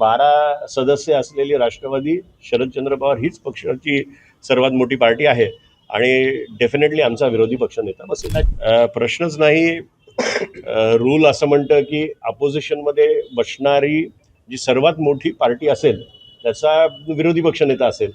12 सदस्य असलेली राष्ट्रवादी शरदचंद्र पवार हीच पक्षाची सर्वात मोठी पार्टी आहे आणि डेफिनेटली आमचा विरोधी पक्षनेता बसेल. प्रश्नच नाही. रूल असं म्हणतं की अपोजिशनमध्ये बसणारी जी सर्वात मोठी पार्टी असेल त्याचा विरोधी पक्षनेता असेल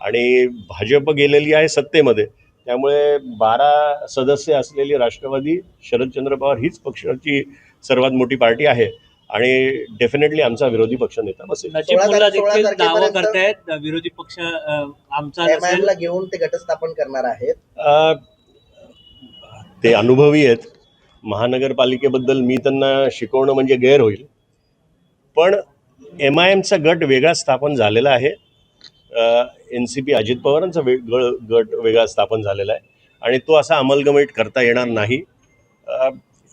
आणि भाजप गेलेली आहे सत्तेमध्ये, त्यामुळे 12 सदस्य असलेली राष्ट्रवादी शरदचंद्र पवार हीच पक्षाची सर्वात मोठी पार्टी आहे आणि डेफिनेटली आमचा विरोधी पक्षनेता बसेल. नजीब मुल्ला देखील दावा करतायत विरोधी पक्ष आमचा MIM ला घेऊन ते घटस्थापन करणार आहेत. ते अनुभवी आहेत. महानगरपालिकेबद्दल मी त्यांना शिकवणं म्हणजे गैर होईल, पण MIMचा गट वेगळा स्थापन झालेला आहे. NCP अजित पवारांचा गट वेगळा स्थापन झालेला आहे आणि तो असा अमलगमेट करता येणार नाही.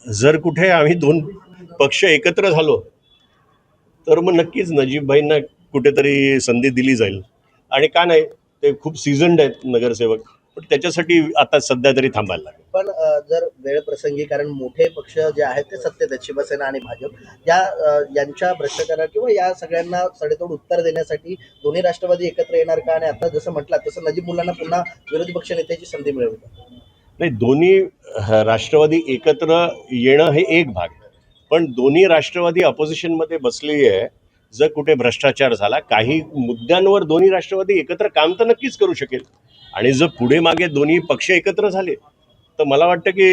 जर कुठे आम्ही दोन पक्ष एकत्र झालो तर मग नक्कीच नजीबभाईंना कुठेतरी संधी दिली जाईल आणि का नाही, ते खूप सीझन्ड आहेत नगरसेवक, पण त्याच्यासाठी आता सध्या तरी थांबायला लागेल. पण जर वेळ प्रसंगी, कारण मोठे पक्ष जे आहेत ते सत्तेत आहेत, शिवसेना आणि भाजप, यांच्या भ्रष्टाचारा किंवा या सगळ्यांना सडेतोड उत्तर देण्यासाठी दोन्ही राष्ट्रवादी एकत्र येणार का? आणि आता जसं म्हटलं तसं नजीब मुल्लांना पुन्हा विरोधी पक्ष नेत्याची संधी मिळेल का? नाही, दोन्ही राष्ट्रवादी एकत्र येणं हे एक भाग, पण दोन्ही राष्ट्रवादी अपोजिशनमध्ये बसली आहे. जर कुठे भ्रष्टाचार झाला काही मुद्द्यांवर दोन्ही राष्ट्रवादी एकत्र काम तर नक्कीच करू शकेल आणि जर पुढे मागे दोन्ही पक्ष एकत्र झाले तर मला वाटतं की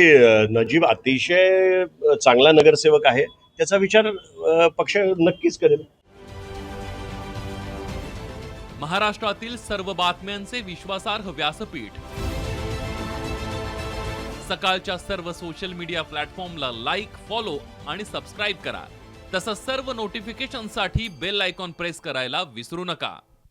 नजीब अतिशय चांगला नगरसेवक आहे, त्याचा विचार पक्ष नक्कीच करेल. महाराष्ट्रातील सर्व बातम्यांचे विश्वासार्ह व्यासपीठ, सकाळच्या सर्व सोशल मीडिया प्लॅटफॉर्मला लाईक, फॉलो आणि सबस्क्राईब करा. तसंच सर्व नोटिफिकेशनसाठी बेल आयकॉन प्रेस करायला विसरू नका.